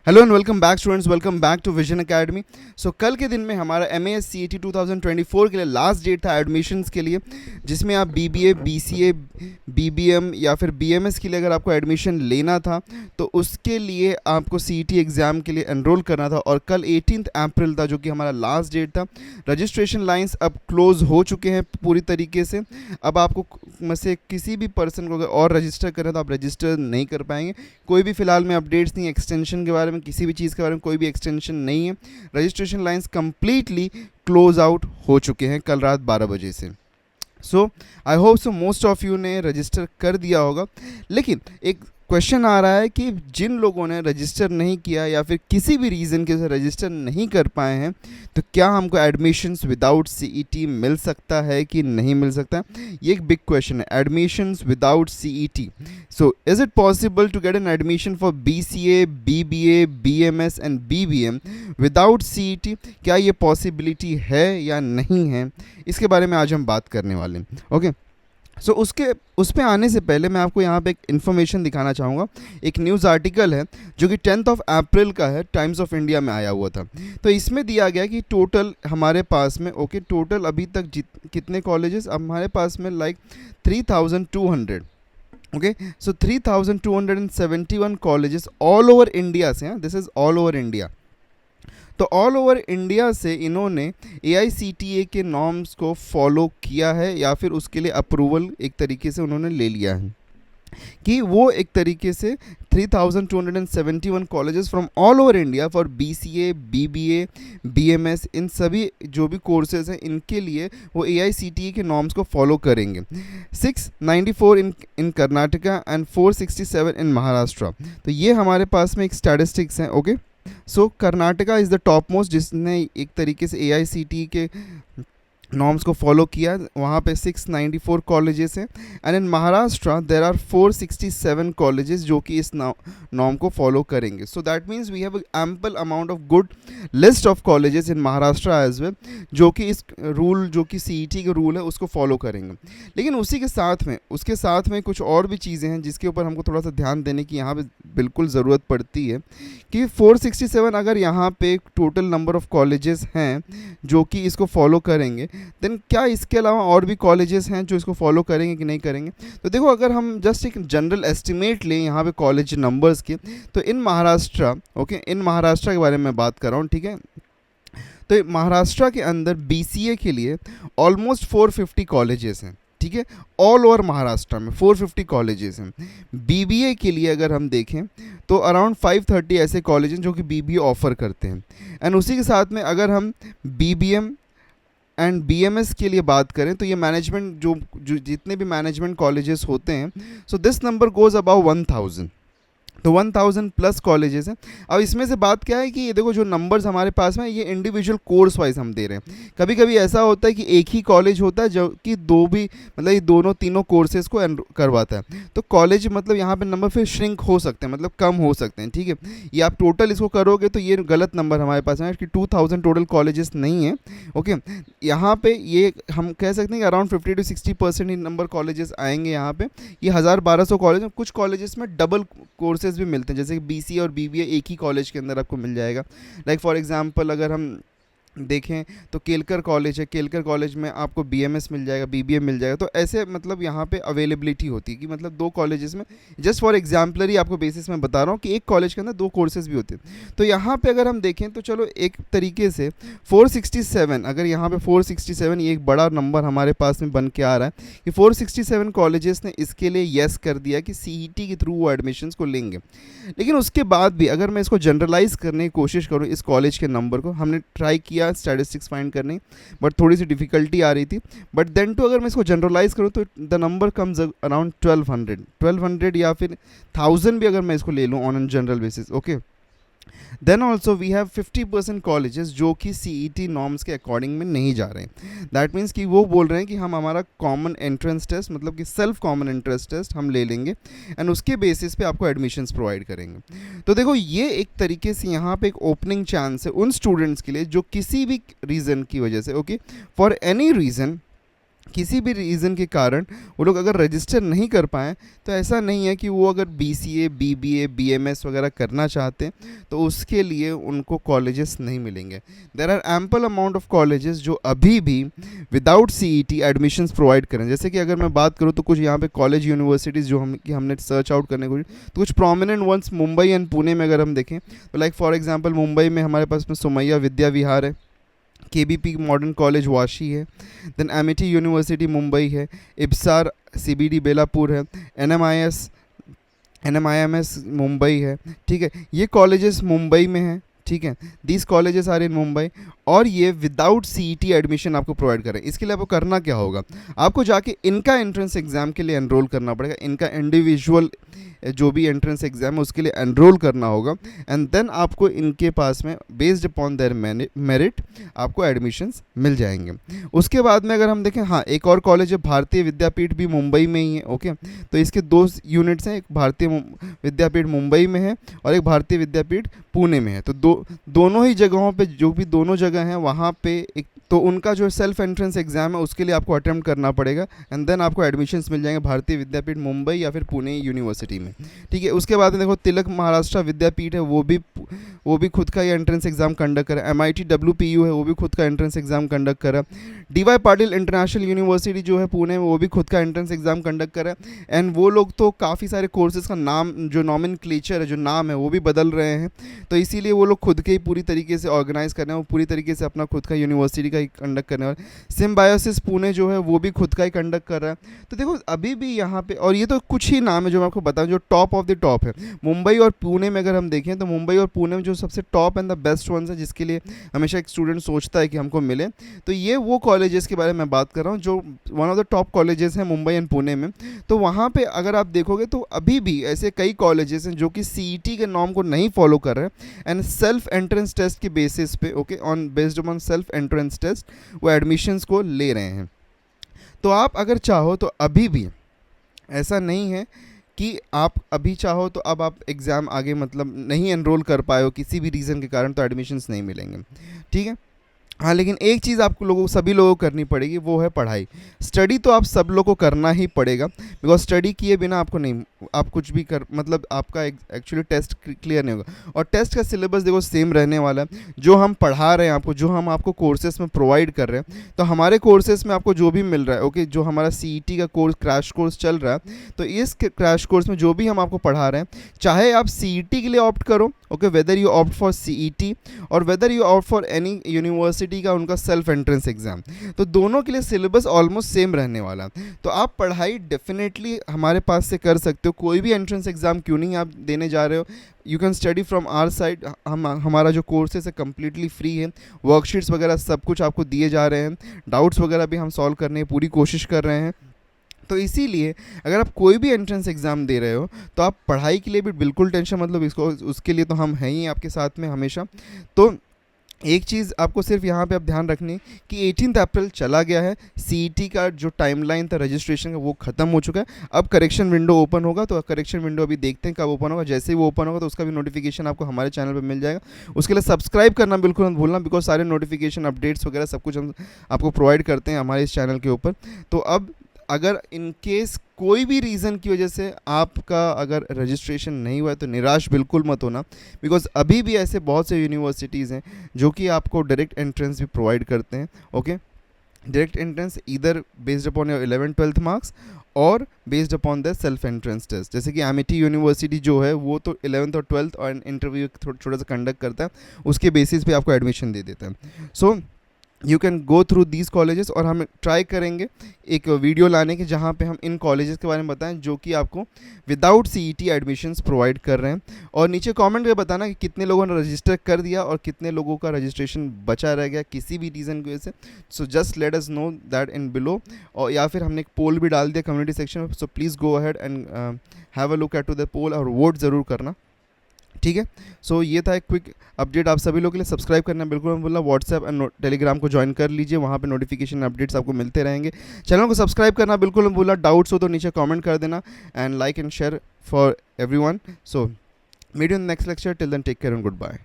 Hello and welcome back students, welcome back to Vision Academy. So कल के दिन में हमारा MAS CET 2024 के लिए लास्ट डेट था एडमिशन्स के लिए, जिसमें आप BBA, BCA, BBM या फिर BMS के लिए अगर आपको एडमिशन लेना था तो उसके लिए आपको CET एग्ज़ाम के लिए एनरोल करना था। और कल 18 अप्रैल था जो कि हमारा लास्ट डेट था। रजिस्ट्रेशन लाइन्स अब क्लोज़ हो चुके हैं पूरी तरीके से। अब आपको में से किसी भी पर्सन को अगर और रजिस्टर करें तो आप रजिस्टर नहीं कर पाएंगे। कोई भी फिलहाल में अपडेट्स नहीं, एक्सटेंशन के बारे में किसी भी चीज़ के बारे में कोई भी एक्सटेंशन नहीं है। Registration lines completely close out हो चुके हैं कल रात 12 बजे से। So I hope so most of you ने रजिस्टर कर दिया होगा। लेकिन एक क्वेश्चन आ रहा है कि जिन लोगों ने रजिस्टर नहीं किया या फिर किसी भी रीज़न के वजह से रजिस्टर नहीं कर पाए हैं तो क्या हमको एडमिशन्स विदाउट CET मिल सकता है कि नहीं मिल सकता? ये एक बिग क्वेश्चन है, admissions without CET। So is it possible to get an admission for BCA, BBA, BMS and BBM without CET? क्या ये पॉसिबिलिटी है या नहीं है, इसके बारे में आज हम बात करने वाले हैं। ओके, सो उस पे आने से पहले मैं आपको यहाँ पे एक इन्फॉर्मेशन दिखाना चाहूँगा। एक न्यूज़ आर्टिकल है जो कि 10 अप्रैल का है, टाइम्स ऑफ इंडिया में आया हुआ था। तो इसमें दिया गया कि टोटल हमारे पास में टोटल अभी तक कितने कॉलेजेस हमारे पास में, लाइक 3200। ओके, सो 3271 कॉलेजेस ऑल ओवर इंडिया से हैं। This is all over India. तो ऑल ओवर इंडिया से इन्होंने AICTE के नॉर्म्स को फॉलो किया है या फिर उसके लिए अप्रूवल एक तरीके से उन्होंने ले लिया है कि वो एक तरीके से 3271 colleges from all over India for BCA, BBA, BMS, इन सभी जो भी कोर्सेज हैं इनके लिए वो AICTE के नॉर्म्स को फॉलो करेंगे। 694 इन कर्नाटका एंड 467 इन महाराष्ट्र। तो ये हमारे पास में एक स्टैटिस्टिक्स हैं। Okay, so Karnataka is the top most जिसने एक तरीके से AICTE के नॉर्म्स को फॉलो किया। वहाँ पे 694 कॉलेजेस हैं and in Maharashtra there are 467 colleges जो कि इस नॉर्म को फॉलो करेंगे। So that means we have ample amount of good list of colleges in Maharashtra as well जो कि इस रूल जो कि CET का रूल है उसको फॉलो करेंगे। लेकिन उसके साथ में कुछ और भी चीज़ें हैं जिसके ऊपर हमको थोड़ा सा ध्यान देने की यहाँ पे बिल्कुल ज़रूरत पड़ती है कि 467 अगर यहाँ पे टोटल नंबर ऑफ कॉलेजेस हैं जो कि इसको फॉलो करेंगे, देन क्या इसके अलावा और भी कॉलेजेस हैं जो इसको फॉलो करेंगे कि नहीं करेंगे? तो देखो, अगर हम जस्ट एक जनरल एस्टिमेट लें यहाँ पे कॉलेज नंबर्स के, तो इन महाराष्ट्र इन महाराष्ट्र के बारे में बात कर रहा हूँ, ठीक है। तो महाराष्ट्र के अंदर BCA के लिए ऑलमोस्ट 450 कॉलेजेस हैं, ठीक है। ऑल ओवर महाराष्ट्र में 450 कॉलेजेस हैं। BBA के लिए अगर हम देखें तो अराउंड 530 ऐसे कॉलेज हैं जो कि BBA ऑफ़र करते हैं। एंड उसी के साथ में अगर हम BBM एंड BMS के लिए बात करें तो ये मैनेजमेंट जो जितने भी मैनेजमेंट कॉलेजेस होते हैं, so this number goes about 1000। तो 1000 प्लस कॉलेजेस हैं। अब इसमें से बात क्या है कि ये देखो जो नंबर्स हमारे पास में ये इंडिविजुअल कोर्स वाइज हम दे रहे हैं। कभी कभी ऐसा होता है कि एक ही कॉलेज होता है जो कि ये दोनों तीनों कोर्सेज को करवाता है। तो कॉलेज मतलब यहाँ पे नंबर फिर श्रिंक हो सकते हैं, मतलब कम हो सकते हैं, ठीक है। ये आप टोटल इसको करोगे तो ये गलत नंबर हमारे पास है कि 2000 टोटल कॉलेजेस नहीं है। ओके, यहाँ पे ये हम कह सकते हैं कि around 50 to 60% he number colleges आएंगे यहाँ पे। ये 1200 कॉलेज, कुछ कॉलेजेस में डबल कोर्सेज भी मिलते हैं, जैसे कि BCA और BBA एक ही कॉलेज के अंदर आपको मिल जाएगा। लाइक फॉर एग्जांपल अगर हम देखें तो केलकर कॉलेज है, केलकर कॉलेज में आपको BMS मिल जाएगा, BBA मिल जाएगा। तो ऐसे मतलब यहाँ पे अवेलेबिलिटी होती है कि मतलब दो कॉलेजेस में, जस्ट फॉर एग्जाम्पलरी आपको बेसिस में बता रहा हूँ कि एक कॉलेज के अंदर दो कोर्सेज भी होते हैं। तो यहाँ पे अगर हम देखें तो चलो एक तरीके से 467, अगर यहाँ पे 467 ये एक बड़ा नंबर हमारे पास में बन के आ रहा है कि 467 कॉलेजेस ने इसके लिए येस कर दिया कि CET के थ्रू वो एडमिशन्स को लेंगे। लेकिन उसके बाद भी अगर मैं इसको जनरलाइज करने की कोशिश करूँ इस कॉलेज के नंबर को, हमने ट्राई किया स्टैटिस्टिक्स फाइंड करने, बट थोड़ी सी डिफिकल्टी आ रही थी। बट देन टू अगर मैं इसको जनरलाइज करूँ तो द नंबर कम्स अराउंड 1200 या फिर 1000 भी अगर मैं इसको ले लूँ on an general basis. Okay, then also we have 50% colleges जो कि CET नॉर्म्स के अकॉर्डिंग में नहीं जा रहे हैं। दैट मीन्स कि वो बोल रहे हैं कि हम हमारा कॉमन एंट्रेंस टेस्ट मतलब कि सेल्फ कॉमन एंट्रेंस टेस्ट हम ले लेंगे एंड उसके बेसिस पे आपको एडमिशन्स प्रोवाइड करेंगे। तो देखो, ये एक तरीके से यहाँ पे एक ओपनिंग चांस है उन स्टूडेंट्स के लिए जो किसी भी रीज़न की वजह से, ओके, फॉर एनी रीज़न किसी भी रीज़न के कारण वो लोग अगर रजिस्टर नहीं कर पाएँ, तो ऐसा नहीं है कि वो अगर BCA, BBA, BMS वगैरह करना चाहते हैं तो उसके लिए उनको कॉलेजेस नहीं मिलेंगे। There are ample amount of colleges जो अभी भी विदाउट CET एडमिशन्स प्रोवाइड करें। जैसे कि अगर मैं बात करूँ तो कुछ यहाँ पे कॉलेज यूनिवर्सिटीज़ जो हमने सर्च आउट करने को, तो कुछ prominent ones Mumbai and Pune में अगर हम देखें तो लाइक फॉर एग्जांपल मुंबई में हमारे पास में सोमैया विद्या विहार है, KBP मॉडर्न कॉलेज वाशी है, देन एमिटी यूनिवर्सिटी मुंबई है, इब्सार CBD बेलापुर है, NMIMS मुंबई है। ठीक है, ये कॉलेजेस मुंबई में हैं। ठीक है, these colleges are in Mumbai और ये विदाउट CET एडमिशन आपको प्रोवाइड करें। इसके लिए आपको करना क्या होगा, आपको जाके इनका एंट्रेंस एग्ज़ाम के लिए एनरोल करना पड़ेगा। इनका इंडिविजुअल जो भी एंट्रेंस एग्ज़ाम है उसके लिए एनरोल करना होगा एंड देन आपको इनके पास में बेस्ड अपॉन देयर मेरिट आपको एडमिशन्स मिल जाएंगे। उसके बाद में अगर हम देखें, हाँ एक और कॉलेज है भारतीय विद्यापीठ भी मुंबई में ही है। ओके, तो इसके 2 यूनिट्स हैं, एक भारतीय विद्यापीठ मुंबई में है और एक भारतीय विद्यापीठ पुणे में है। तो दोनों ही जगहों पे जो भी दोनों जगह हैं वहाँ पे एक तो उनका जो सेल्फ एंट्रेंस एग्ज़ाम है उसके लिए आपको अटेम्प्ट करना पड़ेगा एंड देन आपको एडमिशन्स मिल जाएंगे भारतीय विद्यापीठ मुंबई या फिर पुणे यूनिवर्सिटी में। ठीक है, उसके बाद में देखो तिलक महाराष्ट्र विद्यापीठ है, वो भी खुद का ही एंट्रेंस एग्ज़ाम कंडक्ट कर रहा है। MIT WPU है, वो भी खुद का एंट्रेंस एग्ज़ाम कंडक्ट कर रहा है। DY पाटिल इंटरनेशनल यूनिवर्सिटी जो है पुणे में, वो भी खुद का एंट्रेंस एग्ज़ाम कंडक्ट कर रहा है एंड वो लोग तो काफ़ी सारे कोर्सेज़ का नाम जो नॉमेनक्लेचर है, जो नाम है वो भी बदल रहे हैं। तो इसीलिए वो लोग खुद के ही पूरी तरीके से ऑर्गेनाइज़ कर रहे हैं, वो पूरी तरीके से अपना खुद का यूनिवर्सिटी का ही कंडक्ट करने वाले। सिम्बायोसिस पुणे जो है वो भी खुद का ही कंडक्ट कर रहा है। तो देखो अभी भी यहाँ पे, और ये तो कुछ ही नाम है जो मैं आपको बताऊँ जो टॉप ऑफ द टॉप है। मुंबई और पुणे में अगर हम देखें तो मुंबई और पुणे में जो सबसे top and the best ones है जिसके लिए हमेशा एक स्टूडेंट सोचता है कि हमको मिले, तो ये वो कॉलेजेस के बारे में बात कर रहा हूँ जो one of the top colleges हैं मुंबई एंड पुणे में। तो वहाँ पे अगर आप देखोगे तो अभी भी ऐसे कई कॉलेजेस हैं जो कि CET के नॉर्म को नहीं फॉलो कर रहे हैं एंड सेल्फ एंट्रेंस टेस्ट के बेसिस पे, okay, on based on self entrance test वो एडमिशन्स को ले रहे हैं। तो आप अगर चाहो तो अभी भी ऐसा नहीं है कि आप अभी चाहो तो अब आप एग्ज़ाम आगे मतलब नहीं एनरोल कर पाए हो किसी भी रीज़न के कारण, तो एडमिशन्स नहीं मिलेंगे। ठीक है, हाँ लेकिन एक चीज़ आपको सभी लोगों को करनी पड़ेगी, वो है पढ़ाई। स्टडी तो आप सब लोगों को करना ही पड़ेगा, बिकॉज स्टडी किए बिना आपको नहीं, आप कुछ भी कर मतलब आपका एक्चुअली टेस्ट क्लियर नहीं होगा। और टेस्ट का सिलेबस देखो सेम रहने वाला है, जो हम पढ़ा रहे हैं आपको, जो हम आपको कोर्सेज में प्रोवाइड कर रहे हैं, तो हमारे कोर्सेज में आपको जो भी मिल रहा है, ओके, जो हमारा CET का कोर्स क्रैश कोर्स चल रहा है, तो इस क्रैश कोर्स में जो भी हम आपको पढ़ा रहे हैं, चाहे आप CET के लिए ऑप्ट करो, okay, whether you opt for CET और whether you opt for any university का उनका सेल्फ एंट्रेंस एग्ज़ाम, तो दोनों के लिए सिलेबस ऑलमोस्ट सेम रहने वाला। तो आप पढ़ाई डेफिनेटली हमारे पास से कर सकते हो, कोई भी एंट्रेंस एग्ज़ाम क्यों नहीं आप देने जा रहे हो, you can study from our side. हमारा जो कोर्सेस है कम्प्लीटली फ्री है, वर्कशीट्स वगैरह सब कुछ आपको दिए जा रहे हैं, डाउट्स वगैरह भी हम सॉल्व करने की पूरी कोशिश कर रहे हैं। तो इसीलिए अगर आप कोई भी एंट्रेंस एग्ज़ाम दे रहे हो तो आप पढ़ाई के लिए भी बिल्कुल टेंशन मतलब इसको उसके लिए तो हम हैं ही आपके साथ में हमेशा। तो एक चीज़ आपको सिर्फ यहाँ पे अब ध्यान रखनी कि 18 अप्रैल चला गया है, CET का जो टाइमलाइन था रजिस्ट्रेशन का वो ख़त्म हो चुका है। अब करेक्शन विंडो ओपन होगा, तो करेक्शन विंडो अभी देखते हैं कब ओपन होगा। जैसे ही वो ओपन होगा तो उसका भी नोटिफिकेशन आपको हमारे चैनल पे मिल जाएगा। उसके लिए सब्सक्राइब करना बिल्कुल मत भूलना, बिकॉज सारे नोटिफिकेशन अपडेट्स वगैरह सब कुछ हम आपको प्रोवाइड करते हैं हमारे इस चैनल के ऊपर। तो अब अगर इन केस कोई भी रीज़न की वजह से आपका अगर रजिस्ट्रेशन नहीं हुआ है तो निराश बिल्कुल मत होना, बिकॉज अभी भी ऐसे बहुत से यूनिवर्सिटीज़ हैं जो कि आपको डायरेक्ट एंट्रेंस भी प्रोवाइड करते हैं। Okay, direct entrance either based upon your 11th-12th marks और based upon the self entrance test. जैसे कि एमिटी यूनिवर्सिटी जो है वो तो 11th और 12th और इंटरव्यू छोटा सा कंडक्ट करता है, उसके बेसिस पे आपको एडमिशन दे देता है। So you can go through these colleges और हम ट्राई करेंगे एक वीडियो लाने के जहाँ पे हम इन कॉलेजेस के बारे में बताएं जो कि आपको विदाउट CET एडमिशन्स प्रोवाइड कर रहे हैं। और नीचे कमेंट में बताना कि कितने लोगों ने रजिस्टर कर दिया और कितने लोगों का रजिस्ट्रेशन बचा रह गया किसी भी रीज़न की वजह से। So just let us know that in below, और या फिर हमने एक पोल भी डाल दिया कम्युनिटी सेक्शन में, so please go ahead and have a look at to the poll और वोट ज़रूर करना। ठीक है, सो ये था एक क्विक अपडेट आप सभी लोगों के लिए। सब्सक्राइब करना बिल्कुल मत भूलना, व्हाट्सएप एंड टेलीग्राम को ज्वाइन कर लीजिए, वहाँ पे नोटिफिकेशन अपडेट्स आपको मिलते रहेंगे। चैनल को सब्सक्राइब करना बिल्कुल मत भूलना, डाउट्स हो तो नीचे कमेंट कर देना and like and share for everyone. So meet you in next lecture, till then take care and good bye.